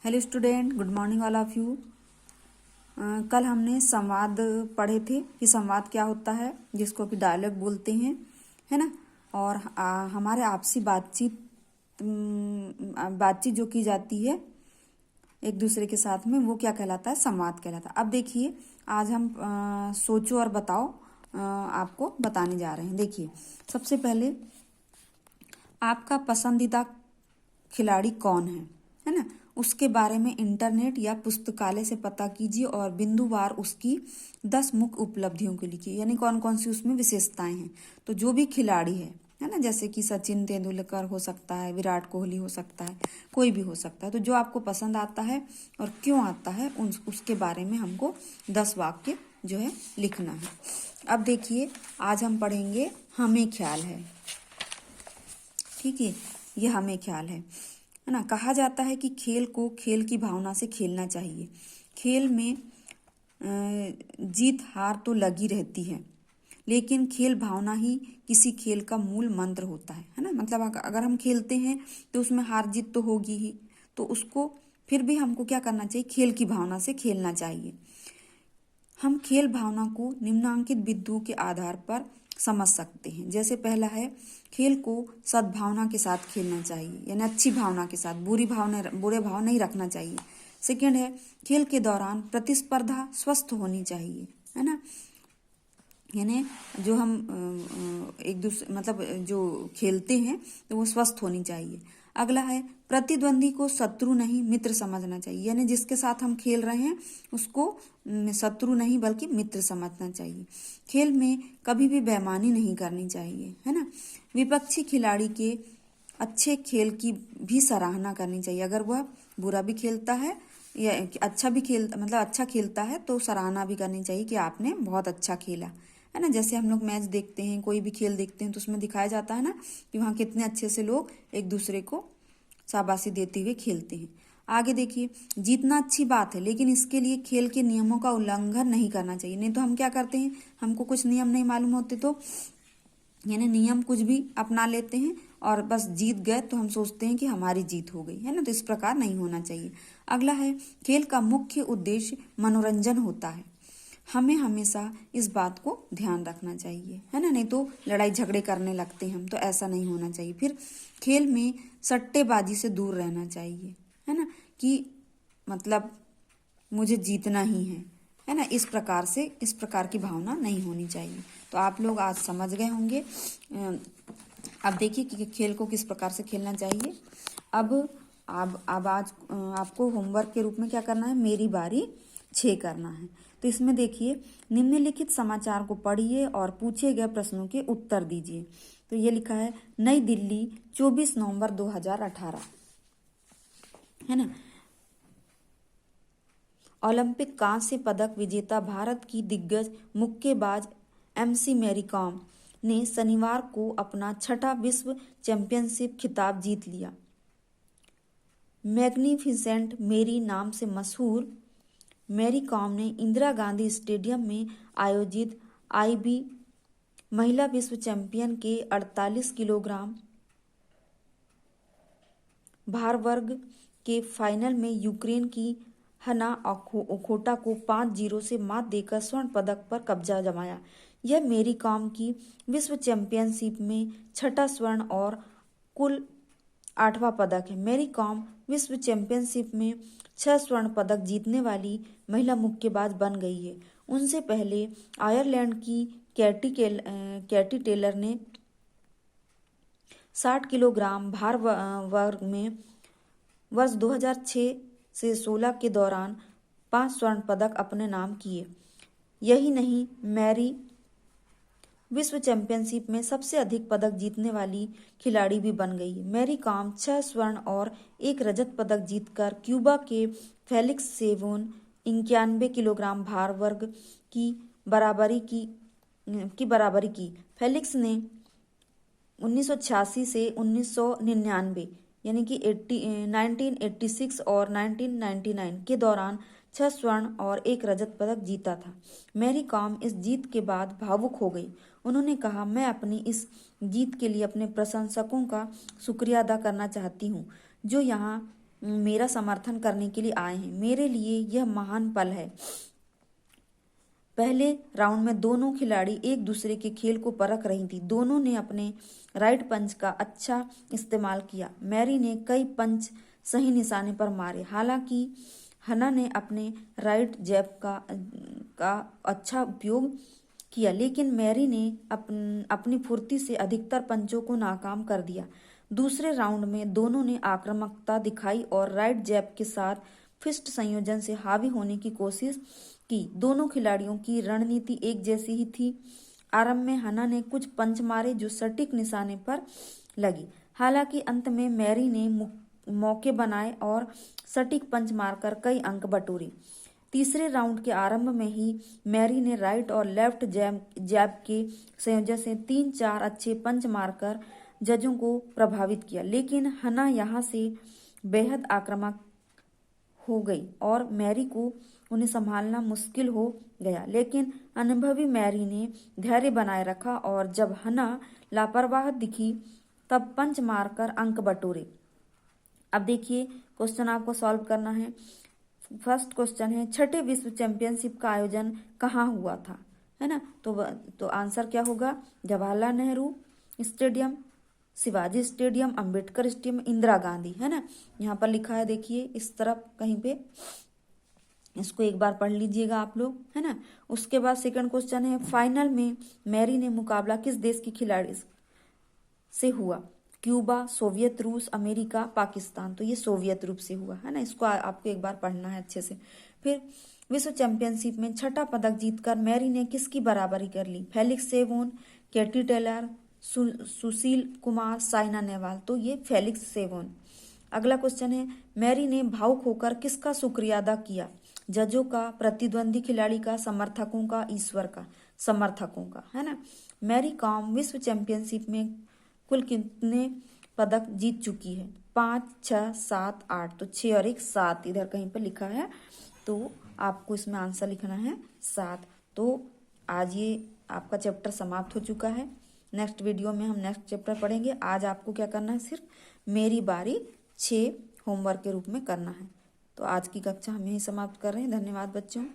Hello student, good morning all of you. कल हमने संवाद पढ़े थे कि संवाद क्या होता है, जिसको कि डायलॉग बोलते हैं, है ना। और हमारे आपसी बातचीत जो की जाती है एक दूसरे के साथ में, वो क्या कहलाता है? संवाद कहलाता है। अब देखिए, आज हम सोचो और बताओ आपको बताने जा रहे हैं। देखिए, सबसे पहले आपका पसंदीदा खिलाड़ी कौन है ना, उसके बारे में इंटरनेट या पुस्तकालय से पता कीजिए और बिंदुवार उसकी 10 मुख्य उपलब्धियों को लिखिए। यानी कौन कौन सी उसमें विशेषताएं हैं। तो जो भी खिलाड़ी है ना, जैसे कि सचिन तेंदुलकर हो सकता है, विराट कोहली हो सकता है, कोई भी हो सकता है। तो जो आपको पसंद आता है और क्यों आता है, उसके बारे में हमको 10 वाक्य जो है लिखना है। अब देखिए, आज हम पढ़ेंगे हमें ख्याल है। ठीक है, ये हमें ख्याल है ना। कहा जाता है कि खेल को खेल की भावना से खेलना चाहिए। खेल में जीत हार तो लगी रहती है, लेकिन खेल भावना ही किसी खेल का मूल मंत्र होता है ना। मतलब अगर हम खेलते हैं तो उसमें हार जीत तो होगी ही, तो उसको फिर भी हमको क्या करना चाहिए? खेल की भावना से खेलना चाहिए। हम खेल भावना को निम्नांकित बिंदुओं के आधार पर समझ सकते हैं। जैसे पहला है, खेल को सद्भावना के साथ खेलना चाहिए, यानी अच्छी भावना के साथ, बुरे भाव नहीं रखना चाहिए। सेकंड है, खेल के दौरान प्रतिस्पर्धा स्वस्थ होनी चाहिए, है ना। यानी जो हम एक दूसरे मतलब जो खेलते हैं तो वो स्वस्थ होनी चाहिए। अगला है, प्रतिद्वंदी को शत्रु नहीं मित्र समझना चाहिए। यानी जिसके साथ हम खेल रहे हैं उसको शत्रु नहीं बल्कि मित्र समझना चाहिए। खेल में कभी भी बेईमानी नहीं करनी चाहिए, है ना। विपक्षी खिलाड़ी के अच्छे खेल की भी सराहना करनी चाहिए। अगर वह बुरा भी खेलता है या अच्छा भी अच्छा खेलता है तो सराहना भी करनी चाहिए कि आपने बहुत अच्छा खेला, है ना। जैसे हम लोग मैच देखते हैं, कोई भी खेल देखते हैं, तो उसमें दिखाया जाता है ना कि वहाँ कितने अच्छे से लोग एक दूसरे को शाबाशी देते हुए खेलते हैं। आगे देखिए, जीतना अच्छी बात है, लेकिन इसके लिए खेल के नियमों का उल्लंघन नहीं करना चाहिए। नहीं तो हम क्या करते हैं, हमको कुछ नियम नहीं मालूम होते तो यानी नियम कुछ भी अपना लेते हैं और बस जीत गए तो हम सोचते हैं कि हमारी जीत हो गई, है ना। तो इस प्रकार नहीं होना चाहिए। अगला है, खेल का मुख्य उद्देश्य मनोरंजन होता है। हमें हमेशा इस बात को ध्यान रखना चाहिए, है ना। नहीं तो लड़ाई झगड़े करने लगते हैं हम, तो ऐसा नहीं होना चाहिए। फिर खेल में सट्टेबाजी से दूर रहना चाहिए, है ना, कि मतलब मुझे जीतना ही है ना। इस प्रकार की भावना नहीं होनी चाहिए। तो आप लोग आज समझ गए होंगे। अब देखिए कि खेल को किस प्रकार से खेलना चाहिए। अब आज आपको होमवर्क के रूप में क्या करना है? मेरी बारी 6 करना है। तो इसमें देखिए, निम्नलिखित समाचार को पढ़िए और पूछे गए प्रश्नों के उत्तर दीजिए। तो ये लिखा है, नई दिल्ली 24 नवंबर 2018, है ना। ओलंपिक कांस्य पदक विजेता भारत की दिग्गज मुक्केबाज MC मैरी कॉम ने शनिवार को अपना 6ठा विश्व चैंपियनशिप खिताब जीत लिया। मैग्निफिसेंट मेरी नाम से मशहूर मैरी कॉम ने इंदिरा गांधी स्टेडियम में आयोजित IB महिला विश्व चैंपियन के 48 किलोग्राम भार वर्ग के फाइनल में यूक्रेन की हना ओखोटा को 5-0 से मात देकर स्वर्ण पदक पर कब्जा जमाया। यह मेरी कॉम की विश्व चैंपियनशिप में 6ठा स्वर्ण और कुल 8वां पदक है। मेरी कॉम विश्व चैंपियनशिप में 6 स्वर्ण पदक जीतने वाली महिला मुक्केबाज बन गई है। उनसे पहले आयरलैंड की कैटी टेलर ने 60 किलोग्राम भार वर्ग में वर्ष 2006 से 16 के दौरान 5 स्वर्ण पदक अपने नाम किए। यही नहीं, मैरी विश्व चैंपियनशिप में सबसे अधिक पदक जीतने वाली खिलाड़ी भी बन गई। मैरी कॉम 6 स्वर्ण और 1 रजत पदक जीतकर क्यूबा के फेलिक्स सेवोन 91 किलोग्राम भार वर्ग की बराबरी की। फेलिक्स ने 1986 से 1999 यानी कि 1986 और 1999 के दौरान 6 स्वर्ण और 1 रजत पदक जीता था। मैरी कॉम इस जीत के बाद भावुक हो गई। उन्होंने कहा, मैं अपनी इस जीत के लिए अपने प्रशंसकों का शुक्रिया अदा करना चाहती हूँ, जो यहाँ मेरा समर्थन करने के लिए आए हैं। मेरे लिए यह महान पल है। पहले राउंड में दोनों खिलाड़ी एक दूसरे के खेल को परख रही थी। दोनों ने अपने राइट पंच का अच्छा इस्तेमाल किया। मैरी ने कई पंच सही निशाने पर मारे, हालांकि हना ने अपने राइट जैब का अच्छा उपयोग किया, लेकिन मैरी ने अपनी फुर्ती से अधिकतर पंचों को नाकाम कर दिया। दूसरे राउंड में दोनों ने आक्रामकता दिखाई और राइट जैब के साथ फिस्ट संयोजन से हावी होने की कोशिश की। दोनों खिलाड़ियों की रणनीति एक जैसी ही थी। आरंभ में हना ने कुछ पंच मारे जो सटीक निशाने पर लगी, हालांकि अंत में मैरी ने मौके बनाए और सटीक पंच मारकर कई अंक बटोरे। तीसरे राउंड के आरंभ में ही मैरी ने राइट और लेफ्ट जैब के संयोजन से 3-4 अच्छे पंच मारकर जजों को प्रभावित किया, लेकिन हना यहाँ से बेहद आक्रामक हो गई और मैरी को उन्हें संभालना मुश्किल हो गया। लेकिन अनुभवी मैरी ने धैर्य बनाए रखा और जब हना लापरवाह दिखी तब पंच मारकर अंक बटोरे। अब देखिए क्वेश्चन आपको सॉल्व करना है। फर्स्ट क्वेश्चन है, छठे विश्व चैंपियनशिप का आयोजन कहाँ हुआ था, है ना। तो आंसर क्या होगा? Jawaharlal Nehru stadium, Shivaji stadium, Ambedkar stadium, Indira Gandhi, है ना। यहाँ पर लिखा है, देखिए इस तरफ कहीं पे, इसको एक बार पढ़ लीजिएगा आप लोग, है ना। उसके बाद सेकंड क्वेश्चन है, फाइनल में मैरी ने मुकाबला किस देश की खिलाड़ी से हुआ? क्यूबा, सोवियत रूस, अमेरिका, पाकिस्तान। तो ये सोवियत रूप से हुआ, है ना। इसको आपको एक बार पढ़ना है अच्छे से। फिर विश्व चैंपियनशिप में छठा पदक जीतकर मैरी ने किसकी बराबरी कर ली? फेलिक्स सेवोन, केटी टेलर, सुशील कुमार, साइना नेहवाल। तो ये फेलिक्स सेवोन। अगला क्वेश्चन है, मैरी ने भावुक होकर किसका शुक्रिया अदा किया? जजों का, प्रतिद्वंदी खिलाड़ी का, समर्थकों का, ईश्वर का? समर्थकों का, है ना। मैरी कॉम विश्व चैंपियनशिप में कुल कितने पदक जीत चुकी है? 5, 6, 7, 8। तो 6 और 1 7 इधर कहीं पर लिखा है, तो आपको इसमें आंसर लिखना है 7। तो आज ये आपका चैप्टर समाप्त हो चुका है। नेक्स्ट वीडियो में हम नेक्स्ट चैप्टर पढ़ेंगे। आज आपको क्या करना है? सिर्फ मेरी बारी 6 होमवर्क के रूप में करना है। तो आज की कक्षा हम यहीं समाप्त कर रहे हैं। धन्यवाद बच्चों।